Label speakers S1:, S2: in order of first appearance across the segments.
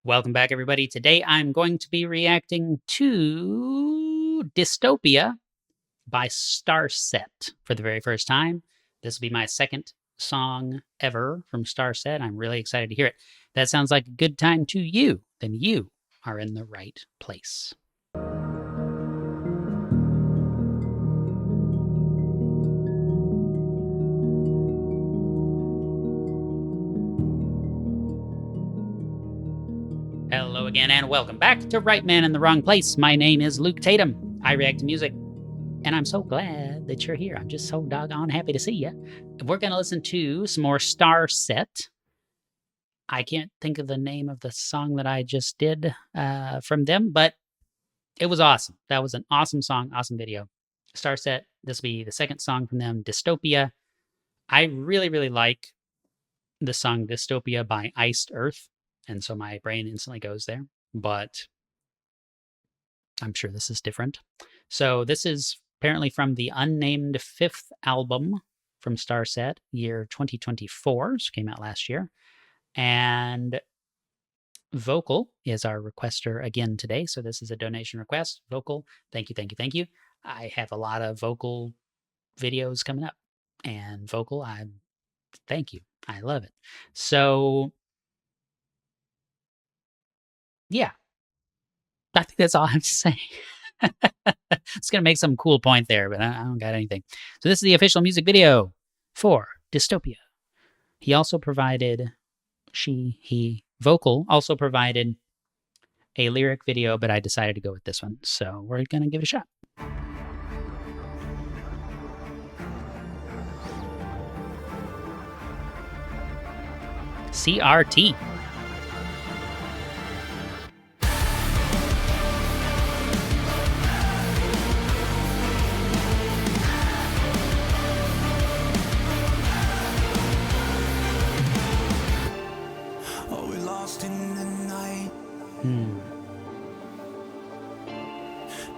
S1: Welcome back, everybody. Today I'm going to be reacting to Dystopia by STARSET for the very first time. This will be my second song ever from STARSET. I'm really excited to hear it. If that sounds like a good time to you, then you are in the right place. Hello again, and welcome back to Right Man in the Wrong Place. My name is Luke Tatum. I react to music, and I'm so glad that you're here. I'm just so doggone happy to see you. We're going to listen to some more STARSET. I can't think of the name of the song that I just did from them, but it was awesome. That was an awesome song, awesome video. STARSET, this will be the second song from them, Dystopia. I really, really like the song Dystopia by Iced Earth, and so my brain instantly goes there, but I'm sure this is different. So this is apparently from the Unnamed 5th album from STARSET, year 2024, so came out last year. And Vocal is our requester again today, so this is a donation request. Vocal, thank you, thank you, thank you. I have a lot of Vocal videos coming up, and Vocal, thank you. I love it. So yeah, I think that's all I have to say. It's going to make some cool point there, but I don't got anything. So this is the official music video for Dystopia. He also provided, Vocal also provided a lyric video, but I decided to go with this one. So we're going to give it a shot. CRT.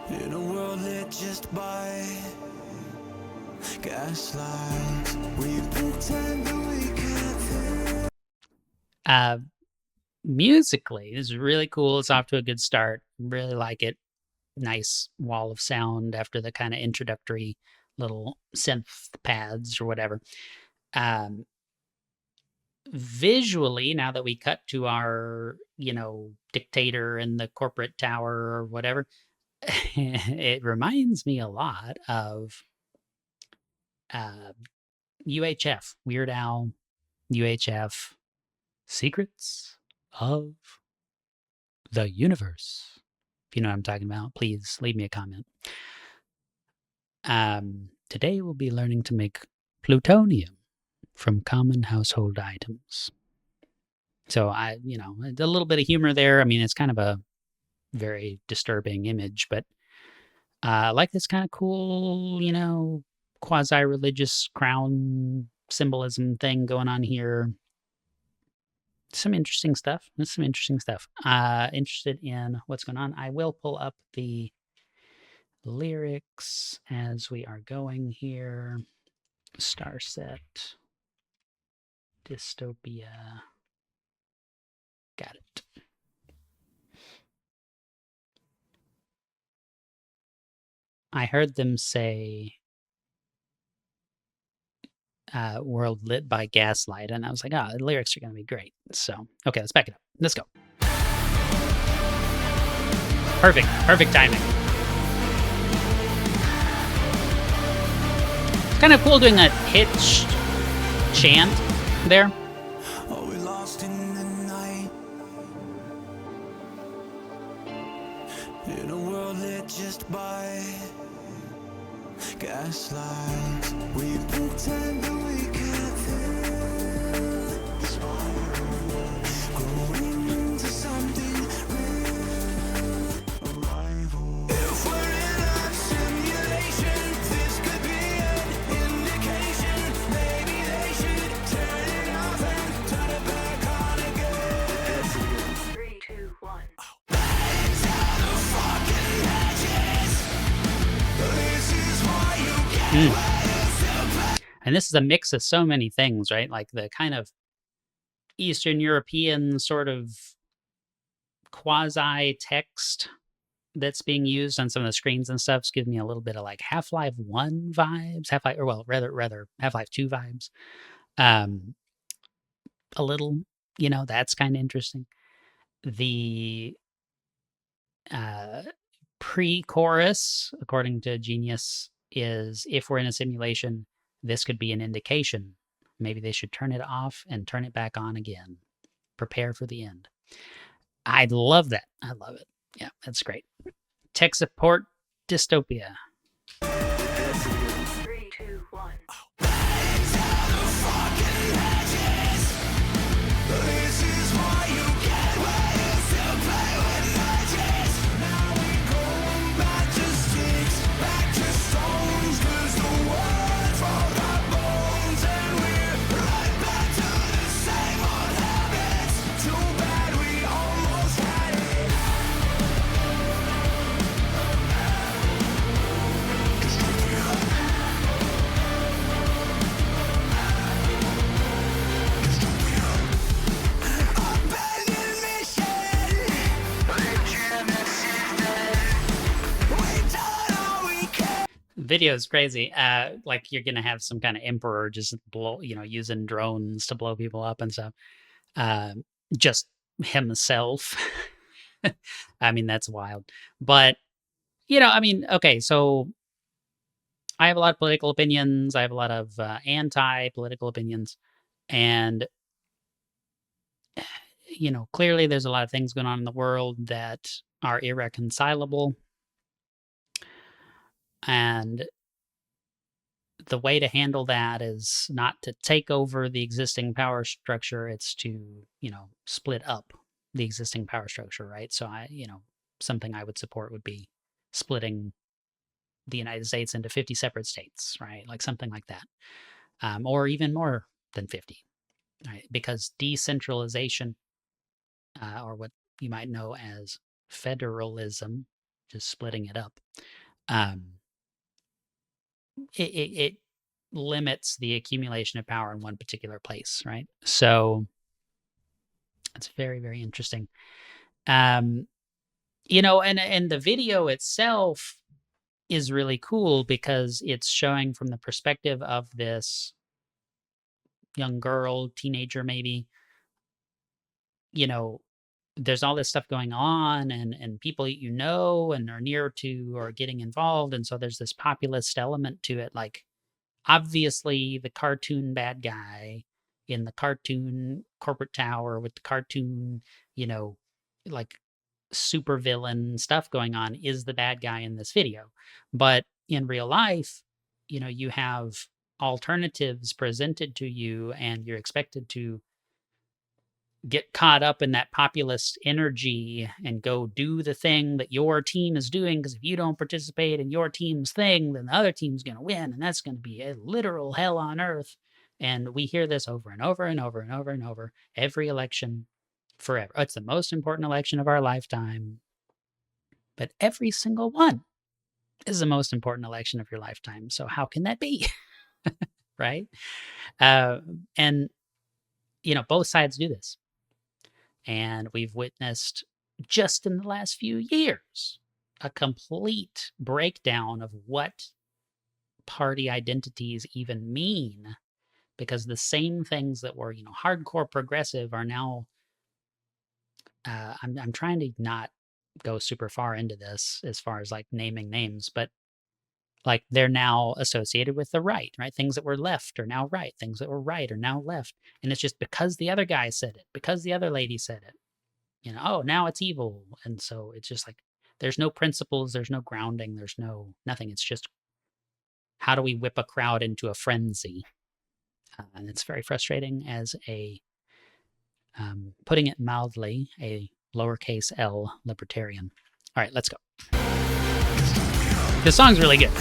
S2: In a world lit just by gaslight, we pretend that we can't.
S1: Musically, this is really cool. It's off to a good start. Really like it. Nice wall of sound after the kind of introductory little synth pads or whatever. Visually, now that we cut to our, dictator in the corporate tower or whatever, it reminds me a lot of UHF, Weird Al, UHF, Secrets of the Universe. If you know what I'm talking about, please leave me a comment. Today we'll be learning to make plutonium from common household items. So a little bit of humor there. I mean, it's kind of a very disturbing image, but I like this kind of cool, quasi-religious crown symbolism thing going on here. Some interesting stuff. Interested in what's going on. I will pull up the lyrics as we are going here. STARSET. Dystopia. Got it. I heard them say world lit by gaslight, and I was like, oh, the lyrics are going to be great. So, okay, let's back it up. Let's go. Perfect timing. It's kind of cool doing that hitched chant there.
S2: Are we lost in the night? In a world lit just by gaslight, we pretend that we can't feel. Growing into something real. Arrival. If we're in a simulation, this could be an indication. Maybe they should turn it off and turn it back on again.
S3: 3, 2, 1.
S2: Back down the fucking edges. This is why you get
S1: And this is a mix of so many things, right? Like the kind of Eastern European sort of quasi text that's being used on some of the screens and stuff gives me a little bit of like Half-Life 1 vibes, Half-Life, or well, rather Half-Life 2 vibes. A little, that's kind of interesting. The pre-chorus, according to Genius, is if we're in a simulation, this could be an indication. Maybe they should turn it off and turn it back on again. Prepare for the end. I love that. I love it. Yeah, that's great. Tech support, Dystopia.
S3: 3, 2, 1.
S2: This is why you get where you still play with matches. Now we going back to sticks, back to stones, 'cause the world from our bones, and we're right back to the same old habits. Too bad we almost had it. Abandoned mission. Legitimate system. We've done all we can.
S1: Video is crazy. Like you're gonna have some kind of emperor just blow, using drones to blow people up and stuff. Just himself. I mean, that's wild. But okay, so I have a lot of political opinions. I have a lot of anti-political opinions, and clearly there's a lot of things going on in the world that are irreconcilable. And the way to handle that is not to take over the existing power structure. It's to, split up the existing power structure, right? So something I would support would be splitting the United States into 50 separate states, right? Like something like that. Or even more than 50, right? Because decentralization, or what you might know as federalism, just splitting it up, it limits the accumulation of power in one particular place, right? So it's very, very interesting. And the video itself is really cool because it's showing from the perspective of this young girl, teenager maybe. There's all this stuff going on, and people that and are near to are getting involved, and so there's this populist element to it. Like, obviously, the cartoon bad guy in the cartoon corporate tower with the cartoon, like super villain stuff going on is the bad guy in this video. But in real life, you have alternatives presented to you, and you're expected to get caught up in that populist energy and go do the thing that your team is doing, because if you don't participate in your team's thing, then the other team's going to win, and that's going to be a literal hell on earth. And we hear this over and over and over and over and over every election forever. It's the most important election of our lifetime, but every single one is the most important election of your lifetime. So how can that be? Right? And both sides do this. And we've witnessed just in the last few years a complete breakdown of what party identities even mean, because the same things that were, hardcore progressive are now, I'm trying to not go super far into this as far as like naming names, but like they're now associated with the right? Things that were left are now right. Things that were right are now left. And it's just because the other guy said it, because the other lady said it, oh, now it's evil. And so it's just like, there's no principles, there's no grounding, there's nothing. It's just, how do we whip a crowd into a frenzy? And it's very frustrating as putting it mildly, a lowercase L libertarian. All right, let's go. The song's really good.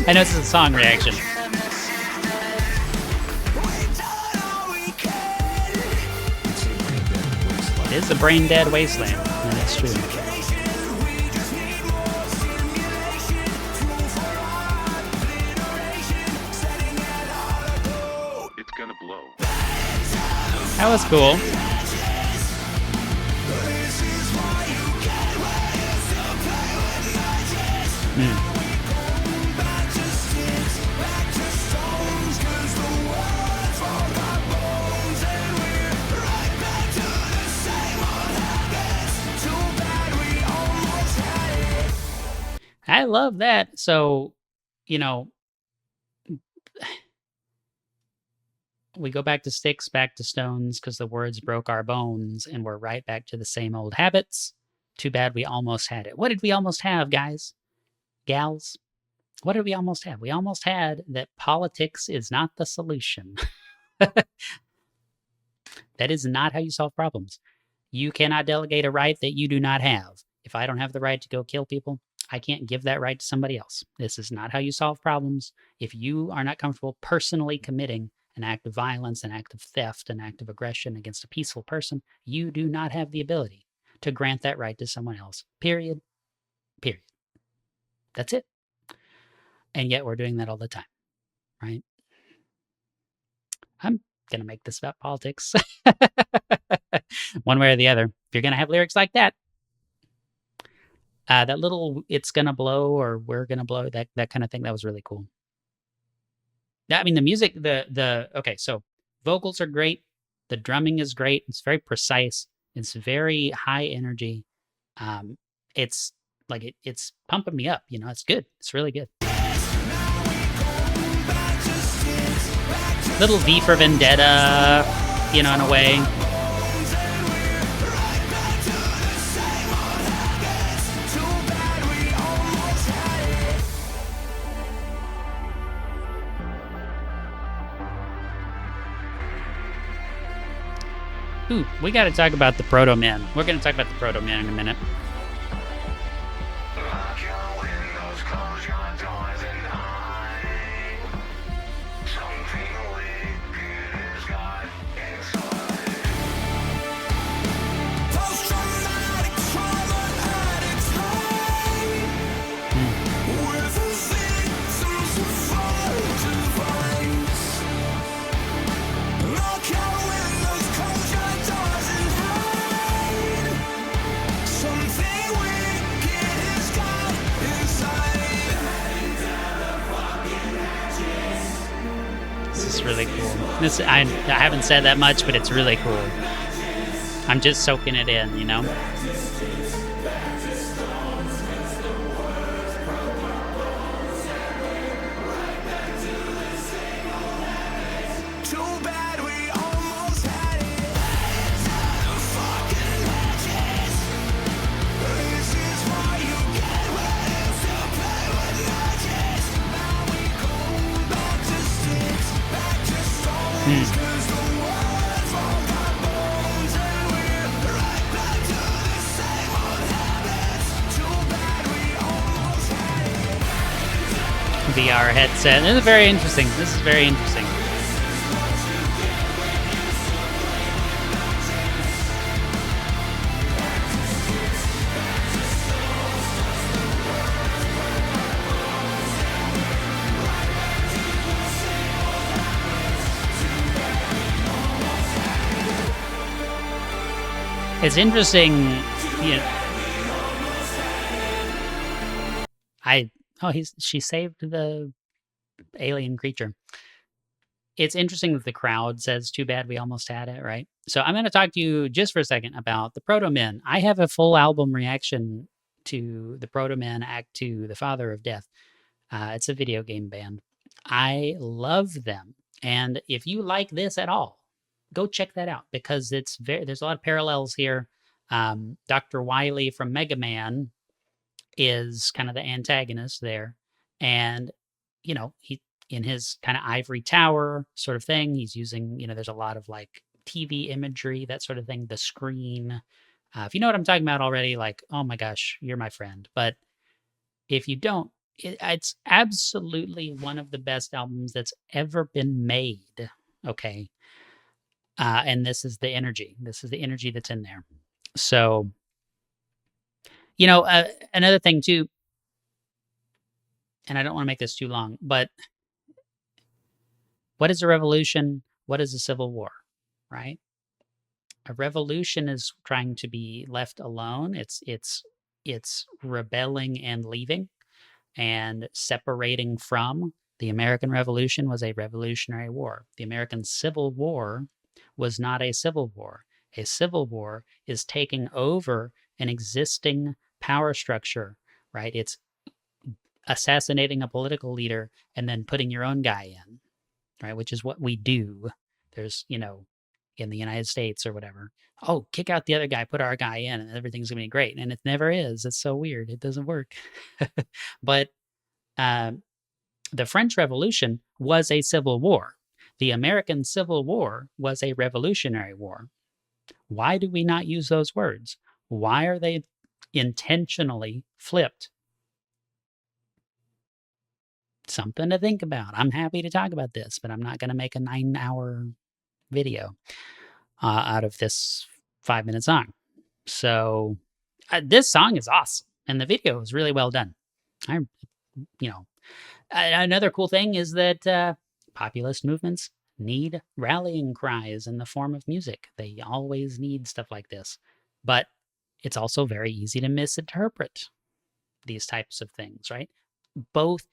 S1: I know this is a song reaction. It is a brain-dead wasteland. That's true.
S4: It's gonna blow.
S1: That was cool. I love that. So, you know, we go back to sticks, back to stones, because the words broke our bones, and we're right back to the same old habits. Too bad we almost had it. What did we almost have, guys? Gals? What did we almost have? We almost had that politics is not the solution. That is not how you solve problems. You cannot delegate a right that you do not have. If I don't have the right to go kill people, I can't give that right to somebody else. This is not how you solve problems. If you are not comfortable personally committing an act of violence, an act of theft, an act of aggression against a peaceful person, you do not have the ability to grant that right to someone else. Period. Period. That's it. And yet we're doing that all the time, right? I'm going to make this about politics. One way or the other. If you're going to have lyrics like that, that little "it's gonna blow" or "we're gonna blow," that kind of thing, that was really cool. I mean, the music, okay, so vocals are great. The drumming is great. It's very precise. It's very high energy. It's like it's pumping me up. You know, it's good. It's really good. Little V for Vendetta, you know, in a way. Ooh, we got to talk about the Proto Men. We're going to talk about the Proto Men in a minute.
S2: Lock your windows, close your doors and hide. Something wicked has got inside. Post-traumatic trauma at its height. With the victims who fall to vice. Lock your windows, close your doors and hide. Something wicked has got inside.
S1: This is really cool. This I haven't said that much, but it's really cool. I'm just soaking it in, you know?
S2: Too bad we almost had it. Fucking matches. This is why you get ready to play with matches. Now we go back to sticks, back to stones. 'Cause the words broke our bones and we're right back to the same old habits. Too bad we almost had it.
S1: VR headset. This is very interesting. This is very interesting. It's interesting, you know. She saved the alien creature. It's interesting that the crowd says, "Too bad we almost had it," right? So I'm going to talk to you just for a second about the Proto Men. I have a full album reaction to the Proto Men Act 2, The Father of Death. It's a video game band. I love them. And if you like this at all, go check that out because there's a lot of parallels here. Dr. Wily from Mega Man is kind of the antagonist there. And, you know, he in his kind of ivory tower sort of thing, he's using, you know, there's a lot of like TV imagery, that sort of thing, the screen. If you know what I'm talking about already, like, oh my gosh, you're my friend. But if you don't, it's absolutely one of the best albums that's ever been made. Okay. And this is the energy. This is the energy that's in there. So, you know, another thing too, and I don't want to make this too long, but what is a revolution? What is a civil war, right? A revolution is trying to be left alone. It's rebelling and leaving and separating from. The American Revolution was a revolutionary war. The American Civil War was not a civil war. A civil war is taking over an existing power structure, right? It's assassinating a political leader and then putting your own guy in, right? Which is what we do. There's, in the United States or whatever. Oh, kick out the other guy, put our guy in, and everything's gonna be great. And it never is. It's so weird. It doesn't work. But the French Revolution was a civil war. The American Civil War was a revolutionary war. Why do we not use those words? Why are they intentionally flipped? Something to think about. I'm happy to talk about this, but I'm not going to make a 9-hour video out of this 5-minute song. So this song is awesome, and the video is really well done. Another cool thing is that populist movements need rallying cries in the form of music. They always need stuff like this. But it's also very easy to misinterpret these types of things, right? Both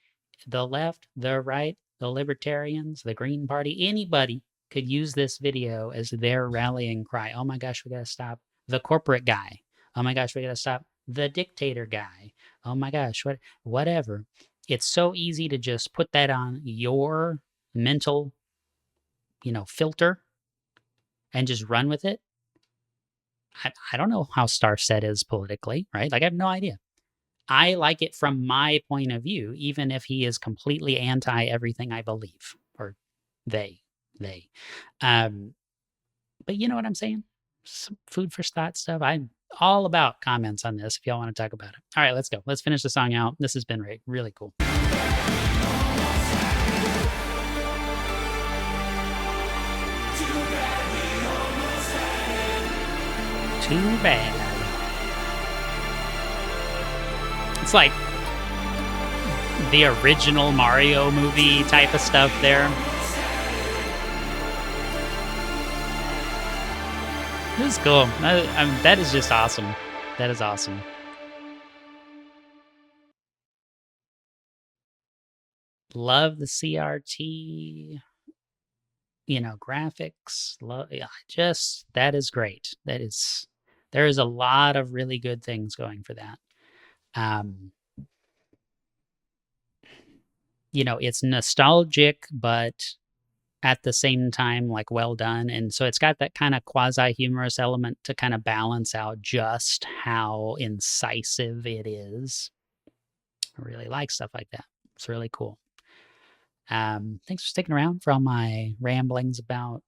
S1: the left, the right, the libertarians, the Green Party, anybody could use this video as their rallying cry. Oh my gosh, we got to stop the corporate guy. Oh my gosh, we got to stop the dictator guy. Oh my gosh, whatever. It's so easy to just put that on your mental, filter and just run with it. I don't know how STARSET is politically, right? Like, I have no idea. I like it from my point of view, even if he is completely anti everything I believe, or they. But you know what I'm saying? Some food for thought stuff. I'm all about comments on this if y'all want to talk about it. All right, let's go. Let's finish the song out. This has been really cool. Too bad. It's like the original Mario movie type of stuff there. This is cool. That is just awesome. That is awesome. Love the CRT, graphics. That is great. There is a lot of really good things going for that. It's nostalgic, but at the same time, like, well done. And so it's got that kind of quasi-humorous element to kind of balance out just how incisive it is. I really like stuff like that. It's really cool. Thanks for sticking around for all my ramblings about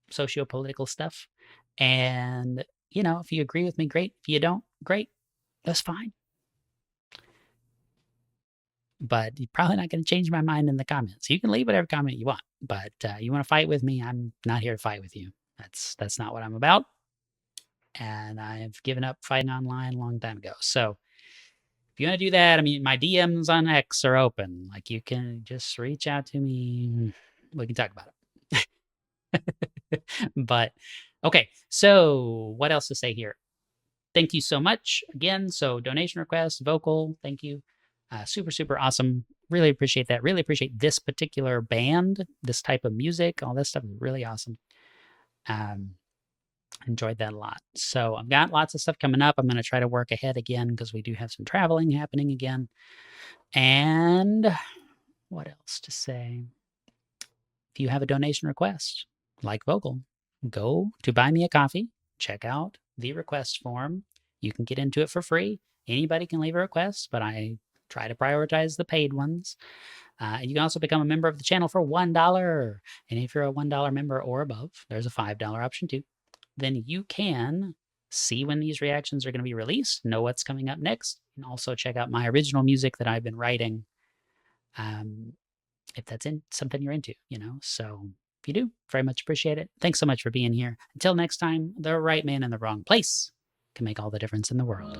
S1: socio-political stuff. And, if you agree with me, great. If you don't, great. That's fine. But you're probably not going to change my mind in the comments. You can leave whatever comment you want, but you want to fight with me, I'm not here to fight with you. That's not what I'm about. And I've given up fighting online a long time ago. So if you want to do that, my DMs on X are open. Like, you can just reach out to me. We can talk about it. But okay, so what else to say here? Thank you so much again. So donation requests, vocal, thank you. Super, super awesome. Really appreciate that. Really appreciate this particular band, this type of music. All this stuff is really awesome. Enjoyed that a lot. So I've got lots of stuff coming up. I'm going to try to work ahead again because we do have some traveling happening again. And what else to say? If you have a donation request, like vocal, go to Buy Me a Coffee. Check out the request form. You can get into it for free. Anybody can leave a request, but I try to prioritize the paid ones. You can also become a member of the channel for $1. And if you're a $1 member or above, there's a $5 option too. Then you can see when these reactions are going to be released, know what's coming up next, and also check out my original music that I've been writing, if that's something you're into, So if you do, very much appreciate it. Thanks so much for being here. Until next time, the right man in the wrong place can make all the difference in the world.